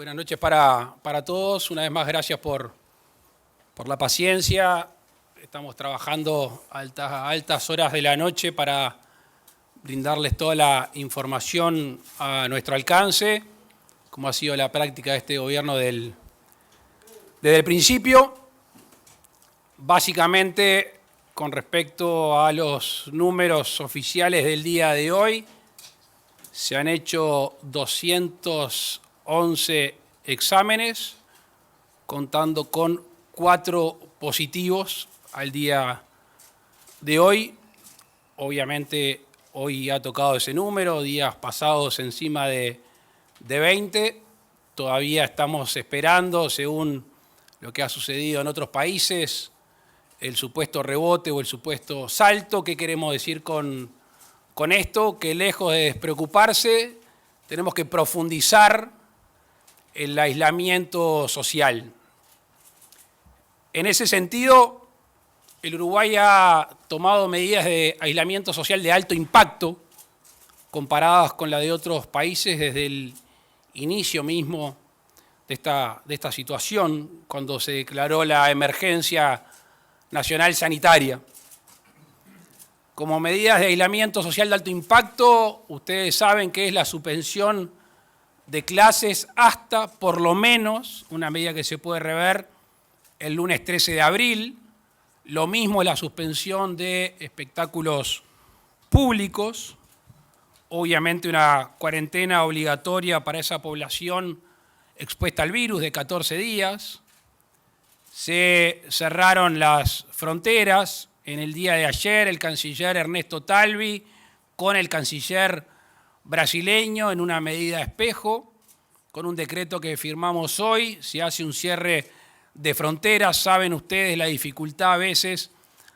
Buenas noches para todos. Una vez más, gracias por la paciencia. Estamos trabajando a altas horas de la noche para brindarles toda la información a nuestro alcance, como ha sido la práctica de este gobierno desde el principio. Básicamente, con respecto a los números oficiales del día de hoy, se han hecho 211 exámenes, contando con 4 positivos al día de hoy. Obviamente hoy ha tocado ese número, días pasados encima de 20. Todavía estamos esperando, según lo que ha sucedido en otros países, el supuesto rebote o el supuesto salto. ¿Qué queremos decir con esto? Que lejos de despreocuparse, tenemos que profundizar el aislamiento social. En ese sentido, el Uruguay ha tomado medidas de aislamiento social de alto impacto, comparadas con la de otros países desde el inicio mismo de esta situación, cuando se declaró la emergencia nacional sanitaria. Como medidas de aislamiento social de alto impacto, ustedes saben que es la suspensión de clases hasta, por lo menos, una medida que se puede rever el lunes 13 de abril, lo mismo la suspensión de espectáculos públicos, obviamente una cuarentena obligatoria para esa población expuesta al virus de 14 días, se cerraron las fronteras. En el día de ayer, el canciller Ernesto Talvi, con el canciller brasileño, en una medida espejo, con un decreto que firmamos hoy, se hace un cierre de fronteras. Saben ustedes la dificultad a veces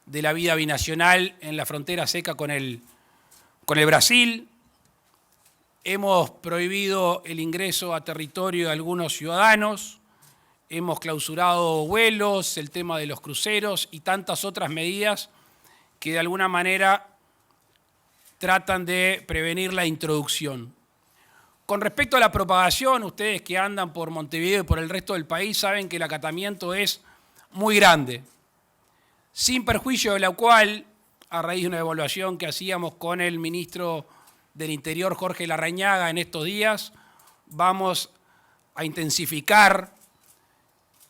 de la vida binacional en la frontera seca con el Brasil. Hemos prohibido el ingreso a territorio de algunos ciudadanos. Hemos clausurado vuelos, el tema de los cruceros y tantas otras medidas que de alguna manera tratan de prevenir la introducción. Con respecto a la propagación, ustedes que andan por Montevideo y por el resto del país saben que el acatamiento es muy grande, sin perjuicio de la cual, a raíz de una evaluación que hacíamos con el ministro del Interior, Jorge Larrañaga, en estos días, vamos a intensificar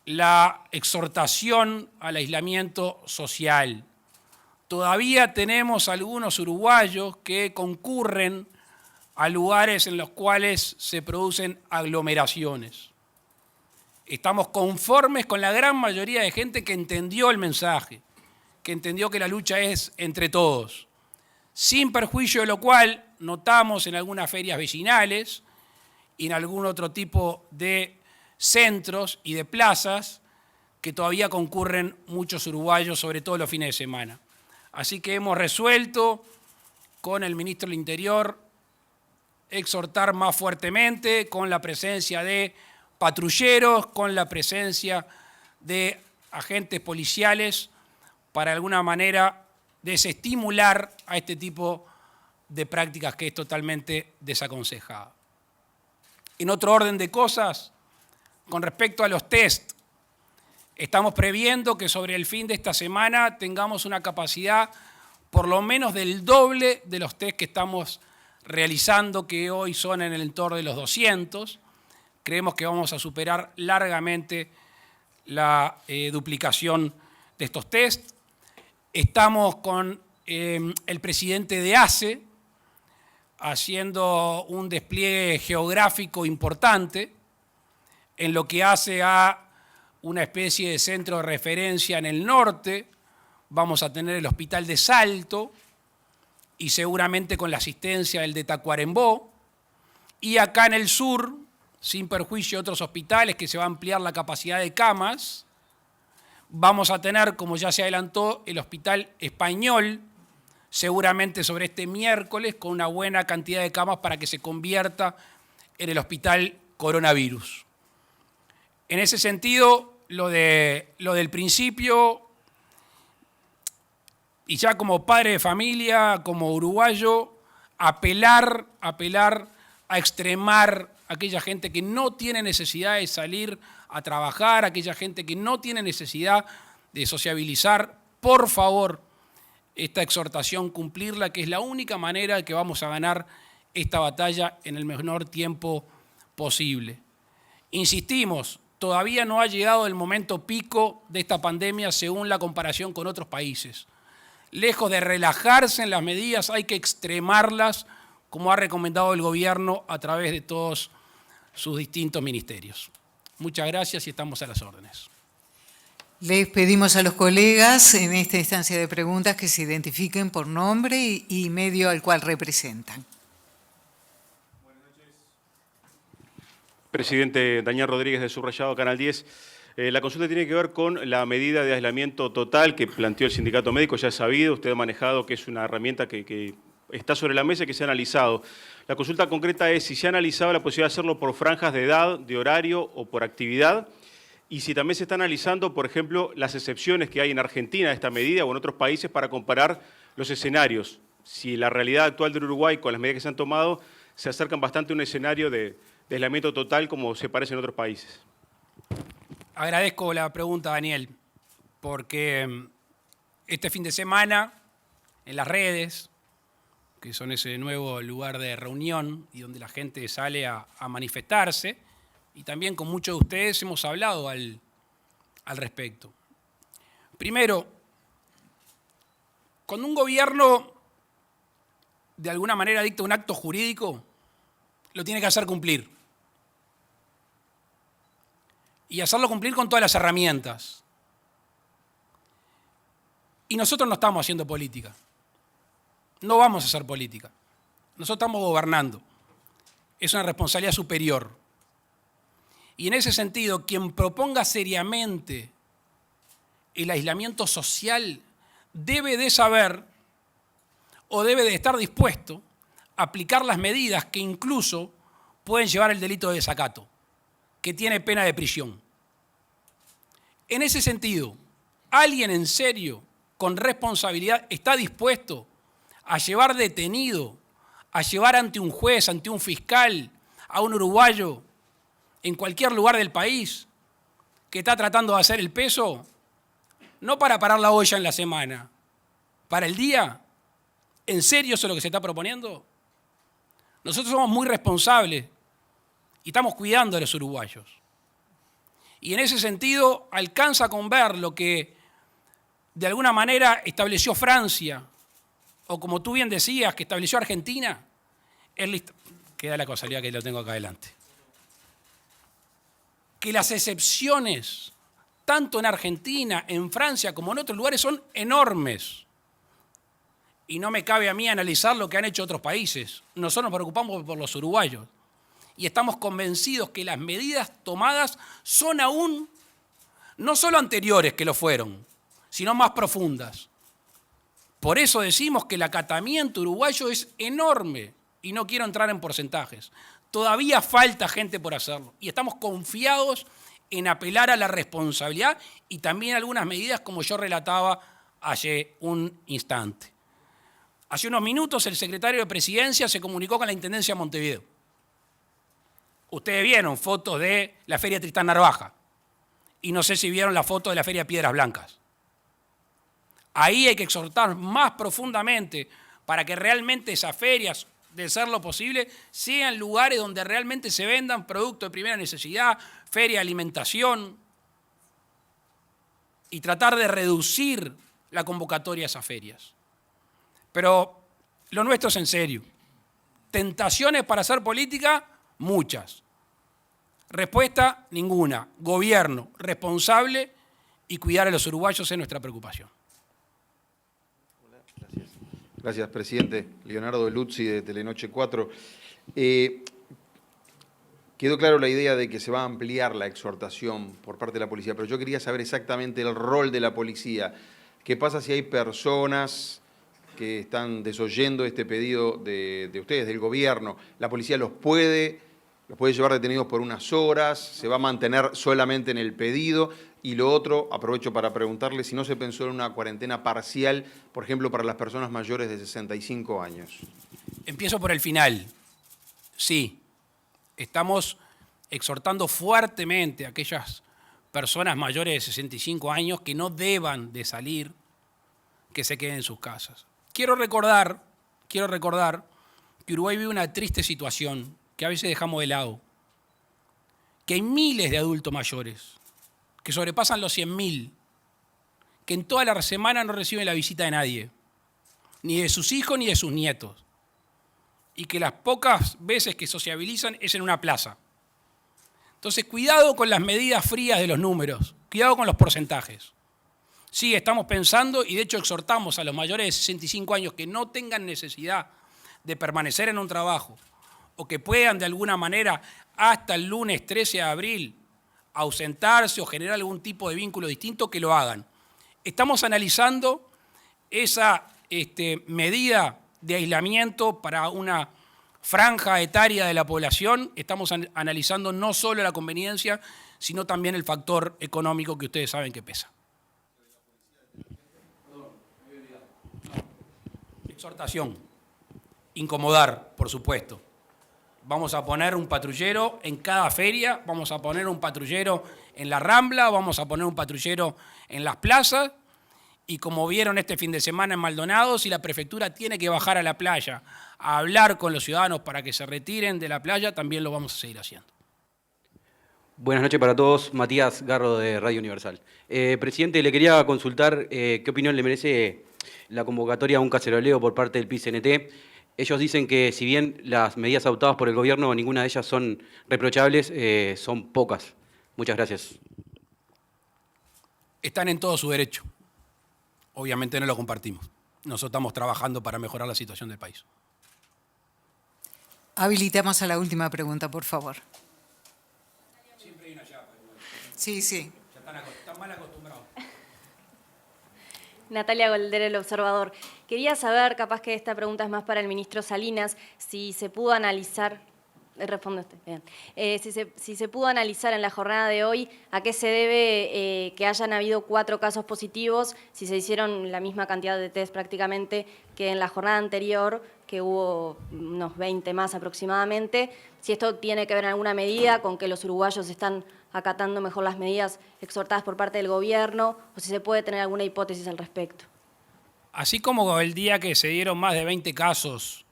la exhortación al aislamiento social. Todavía tenemos algunos uruguayos que concurren a lugares en los cuales se producen aglomeraciones. Estamos conformes con la gran mayoría de gente que entendió el mensaje, que entendió que la lucha es entre todos. Sin perjuicio de lo cual, notamos en algunas ferias vecinales y en algún otro tipo de centros y de plazas que todavía concurren muchos uruguayos, sobre todo los fines de semana. Así que hemos resuelto con el ministro del Interior exhortar más fuertemente, con la presencia de patrulleros, con la presencia de agentes policiales, para de alguna manera desestimular a este tipo de prácticas que es totalmente desaconsejada. En otro orden de cosas, con respecto a los test, estamos previendo que sobre el fin de esta semana tengamos una capacidad por lo menos del doble de los test que estamos realizando, que hoy son en el entorno de los 200. Creemos que vamos a superar largamente la duplicación de estos test. Estamos con el presidente de ACE haciendo un despliegue geográfico importante en lo que hace a una especie de centro de referencia en el norte. Vamos a tener el hospital de Salto y seguramente con la asistencia del de Tacuarembó. Y acá en el sur, sin perjuicio de otros hospitales que se va a ampliar la capacidad de camas, vamos a tener, como ya se adelantó, el Hospital Español, seguramente sobre este miércoles, con una buena cantidad de camas para que se convierta en el Hospital Coronavirus. En ese sentido, lo del principio, y ya como padre de familia, como uruguayo, apelar a extremar aquella gente que no tiene necesidad de salir a trabajar, aquella gente que no tiene necesidad de sociabilizar, por favor, esta exhortación, cumplirla, que es la única manera de que vamos a ganar esta batalla en el menor tiempo posible. Insistimos, todavía no ha llegado el momento pico de esta pandemia según la comparación con otros países. Lejos de relajarse en las medidas, hay que extremarlas, como ha recomendado el gobierno a través de todos sus distintos ministerios. Muchas gracias y estamos a las órdenes. Les pedimos a los colegas en esta instancia de preguntas que se identifiquen por nombre y medio al cual representan. Presidente Daniel Rodríguez de Subrayado, Canal 10. La consulta tiene que ver con la medida de aislamiento total que planteó el sindicato médico. Ya es sabido, usted ha manejado que es una herramienta que está sobre la mesa y que se ha analizado. La consulta concreta es si se ha analizado la posibilidad de hacerlo por franjas de edad, de horario o por actividad, y si también se está analizando, por ejemplo, las excepciones que hay en Argentina de esta medida o en otros países para comparar los escenarios. Si la realidad actual del Uruguay con las medidas que se han tomado se acercan bastante a un escenario de aislamiento total como se parece en otros países. Agradezco la pregunta, Daniel, porque este fin de semana en las redes, que son ese nuevo lugar de reunión y donde la gente sale a manifestarse, y también con muchos de ustedes hemos hablado al respecto. Primero, cuando un gobierno de alguna manera dicta un acto jurídico, lo tiene que hacer cumplir. Y hacerlo cumplir con todas las herramientas. Y nosotros no estamos haciendo política. No vamos a hacer política. Nosotros estamos gobernando. Es una responsabilidad superior. Y en ese sentido, quien proponga seriamente el aislamiento social debe de saber o debe de estar dispuesto a aplicar las medidas que incluso pueden llevar el delito de desacato, que tiene pena de prisión. En ese sentido, ¿alguien en serio, con responsabilidad, está dispuesto a llevar detenido, a llevar ante un juez, ante un fiscal, a un uruguayo en cualquier lugar del país que está tratando de hacer el peso? No para parar la olla en la semana, para el día. ¿En serio eso es lo que se está proponiendo? Nosotros somos muy responsables y estamos cuidando a los uruguayos. Y en ese sentido alcanza con ver lo que de alguna manera estableció Francia, o como tú bien decías, que estableció Argentina. Queda la casualidad que lo tengo acá adelante. Que las excepciones, tanto en Argentina, en Francia, como en otros lugares, son enormes. Y no me cabe a mí analizar lo que han hecho otros países. Nosotros nos preocupamos por los uruguayos. Y estamos convencidos que las medidas tomadas son aún no solo anteriores que lo fueron, sino más profundas. Por eso decimos que el acatamiento uruguayo es enorme y no quiero entrar en porcentajes. Todavía falta gente por hacerlo y estamos confiados en apelar a la responsabilidad y también algunas medidas como yo relataba hace un instante. Hace unos minutos el secretario de Presidencia se comunicó con la Intendencia de Montevideo. Ustedes vieron fotos de la Feria Tristán Narvaja y no sé si vieron la foto de la Feria Piedras Blancas. Ahí hay que exhortar más profundamente para que realmente esas ferias, de ser lo posible, sean lugares donde realmente se vendan productos de primera necesidad, feria de alimentación, y tratar de reducir la convocatoria a esas ferias. Pero lo nuestro es en serio. Tentaciones para hacer política, muchas. Respuesta, ninguna. Gobierno responsable y cuidar a los uruguayos es nuestra preocupación. Gracias, presidente. Leonardo Luzzi, de Telenoche 4. Quedó claro la idea de que se va a ampliar la exhortación por parte de la policía, pero yo quería saber exactamente el rol de la policía. ¿Qué pasa si hay personas que están desoyendo este pedido de ustedes, del gobierno? ¿La policía los puede llevar detenidos por unas horas? ¿Se va a mantener solamente en el pedido? Y lo otro, aprovecho para preguntarle si no se pensó en una cuarentena parcial, por ejemplo, para las personas mayores de 65 años. Empiezo por el final. Sí, Estamos exhortando fuertemente a aquellas personas mayores de 65 años que no deban de salir, que se queden en sus casas. Quiero recordar que Uruguay vive una triste situación que a veces dejamos de lado, que hay miles de adultos mayores que sobrepasan los 100.000, que en toda la semana no reciben la visita de nadie, ni de sus hijos ni de sus nietos, y que las pocas veces que sociabilizan es en una plaza. Entonces, cuidado con las medidas frías de los números, cuidado con los porcentajes. Sí, estamos pensando, y de hecho exhortamos a los mayores de 65 años que no tengan necesidad de permanecer en un trabajo o que puedan de alguna manera hasta el lunes 13 de abril ausentarse o generar algún tipo de vínculo distinto, que lo hagan. Estamos analizando esa medida de aislamiento para una franja etaria de la población. Estamos analizando no solo la conveniencia, sino también el factor económico que ustedes saben que pesa. Exhortación. Incomodar, por supuesto. Vamos a poner un patrullero en cada feria, vamos a poner un patrullero en la Rambla, vamos a poner un patrullero en las plazas, y como vieron este fin de semana en Maldonado, si la prefectura tiene que bajar a la playa a hablar con los ciudadanos para que se retiren de la playa, también lo vamos a seguir haciendo. Buenas noches para todos. Matías Garro de Radio Universal. Presidente, le quería consultar qué opinión le merece la convocatoria a un caceroleo por parte del PIT-CNT. Ellos dicen que si bien las medidas adoptadas por el gobierno, ninguna de ellas son reprochables, son pocas. Muchas gracias. Están en todo su derecho. Obviamente no lo compartimos. Nosotros estamos trabajando para mejorar la situación del país. Habilitamos a la última pregunta, por favor. Siempre hay una chapa. Sí, sí. Ya están mal acostumbrados. Natalia Golder, El Observador. Quería saber, capaz que esta pregunta es más para el ministro Salinas, si se pudo analizar, responde usted, bien. Si se pudo analizar en la jornada de hoy a qué se debe que hayan habido 4 casos positivos, si se hicieron la misma cantidad de test prácticamente que en la jornada anterior, que hubo unos 20 más aproximadamente, si esto tiene que ver en alguna medida con que los uruguayos están acatando mejor las medidas exhortadas por parte del gobierno, o si se puede tener alguna hipótesis al respecto. Así como el día que se dieron más de 20 casos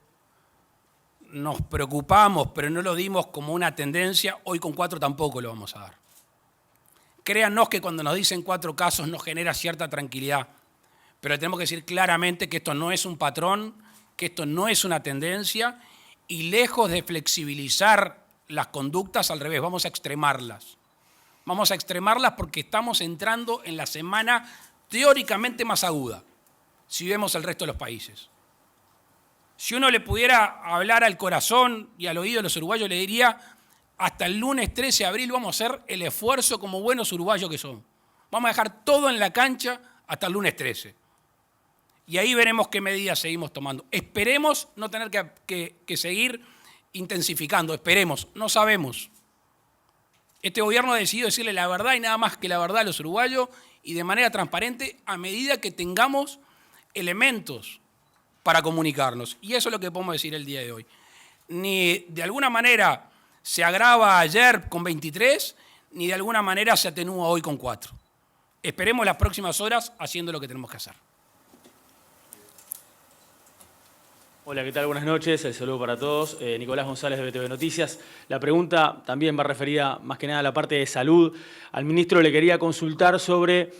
nos preocupamos, pero no lo dimos como una tendencia, hoy con 4 tampoco lo vamos a dar. Créannos que cuando nos dicen 4 casos nos genera cierta tranquilidad, pero tenemos que decir claramente que esto no es un patrón, que esto no es una tendencia, y lejos de flexibilizar las conductas, al revés, vamos a extremarlas. Vamos a extremarlas porque estamos entrando en la semana teóricamente más aguda, si vemos el resto de los países. Si uno le pudiera hablar al corazón y al oído de los uruguayos, le diría, hasta el lunes 13 de abril vamos a hacer el esfuerzo como buenos uruguayos que somos. Vamos a dejar todo en la cancha hasta el lunes 13. Y ahí veremos qué medidas seguimos tomando. Esperemos no tener que seguir intensificando, esperemos, no sabemos. Este gobierno ha decidido decirle la verdad y nada más que la verdad a los uruguayos, y de manera transparente a medida que tengamos elementos para comunicarnos. Y eso es lo que podemos decir el día de hoy. Ni de alguna manera se agrava ayer con 23, ni de alguna manera se atenúa hoy con 4. Esperemos las próximas horas haciendo lo que tenemos que hacer. Hola, ¿qué tal? Buenas noches, el saludo para todos. Nicolás González de BTV Noticias. La pregunta también va referida más que nada a la parte de salud. Al ministro le quería consultar sobre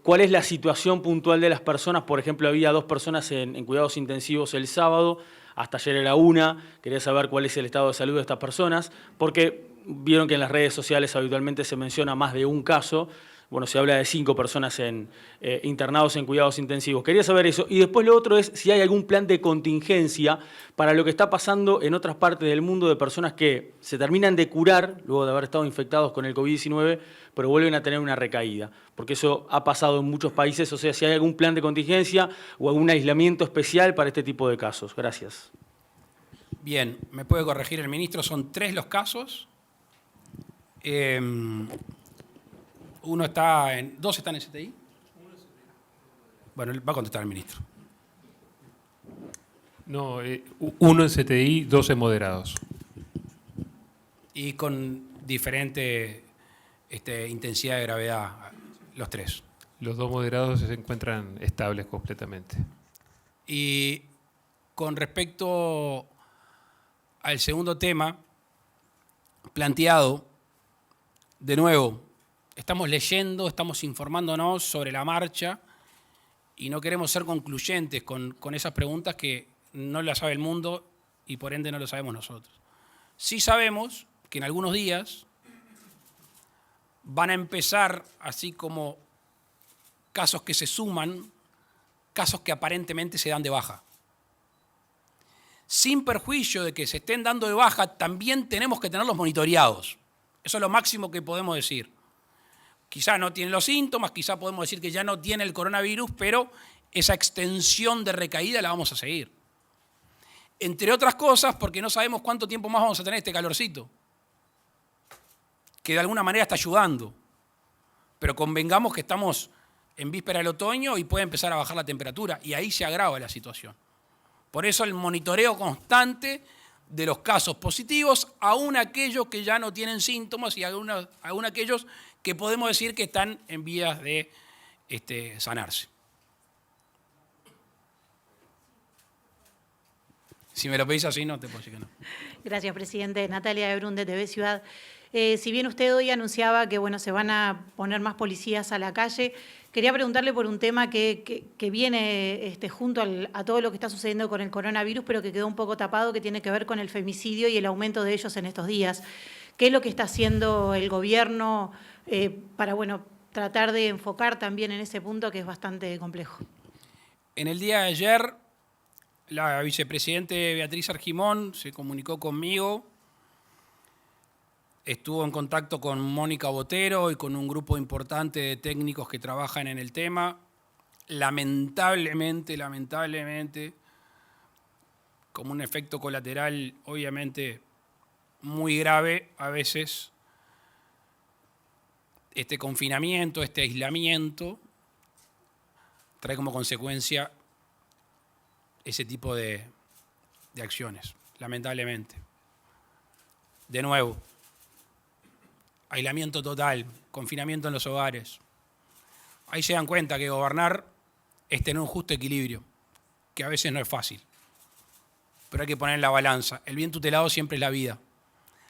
cuál es la situación puntual de las personas. Por ejemplo, había 2 personas en cuidados intensivos el sábado, hasta ayer era 1. Quería saber cuál es el estado de salud de estas personas, porque vieron que en las redes sociales habitualmente se menciona más de un caso. Bueno, se habla de 5 personas internados en cuidados intensivos. Quería saber eso. Y después lo otro es si hay algún plan de contingencia para lo que está pasando en otras partes del mundo de personas que se terminan de curar luego de haber estado infectados con el COVID-19, pero vuelven a tener una recaída. Porque eso ha pasado en muchos países. O sea, si hay algún plan de contingencia o algún aislamiento especial para este tipo de casos. Gracias. Bien, me puede corregir el ministro. Son 3 los casos. 2 están en CTI. Bueno, va a contestar el ministro. No, 1 en CTI, 2 en moderados. y con diferente intensidad de gravedad, los tres. Los 2 moderados se encuentran estables completamente. Y con respecto al segundo tema planteado, de nuevo, estamos leyendo, estamos informándonos sobre la marcha y no queremos ser concluyentes con esas preguntas que no las sabe el mundo y por ende no lo sabemos nosotros. Sí sabemos que en algunos días van a empezar, así como casos que se suman, casos que aparentemente se dan de baja. Sin perjuicio de que se estén dando de baja, también tenemos que tenerlos monitoreados. Eso es lo máximo que podemos decir. Quizá no tiene los síntomas, quizá podemos decir que ya no tiene el coronavirus, pero esa extensión de recaída la vamos a seguir. Entre otras cosas, porque no sabemos cuánto tiempo más vamos a tener este calorcito, que de alguna manera está ayudando. Pero convengamos que estamos en víspera del otoño y puede empezar a bajar la temperatura, y ahí se agrava la situación. Por eso el monitoreo constante de los casos positivos, aún aquellos que ya no tienen síntomas y aún aquellos que podemos decir que están en vías de sanarse. Si me lo pedís así, no te puedo decir que no. Gracias, presidente. Natalia de Brun, de TV Ciudad. Si bien usted hoy anunciaba que se van a poner más policías a la calle, quería preguntarle por un tema que viene junto a todo lo que está sucediendo con el coronavirus, pero que quedó un poco tapado, que tiene que ver con el femicidio y el aumento de ellos en estos días. ¿Qué es lo que está haciendo el gobierno para tratar de enfocar también en ese punto que es bastante complejo? En el día de ayer, la vicepresidente Beatriz Argimón se comunicó conmigo, estuvo en contacto con Mónica Botero y con un grupo importante de técnicos que trabajan en el tema. Lamentablemente, como un efecto colateral, obviamente, muy grave, a veces, este confinamiento, este aislamiento, trae como consecuencia ese tipo de acciones, lamentablemente. De nuevo, aislamiento total, confinamiento en los hogares. Ahí se dan cuenta que gobernar es tener un justo equilibrio, que a veces no es fácil, pero hay que poner en la balanza. El bien tutelado siempre es la vida.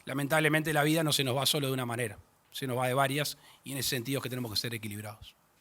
Lamentablemente la vida no se nos va solo de una manera, se nos va de varias y en ese sentido es que tenemos que ser equilibrados.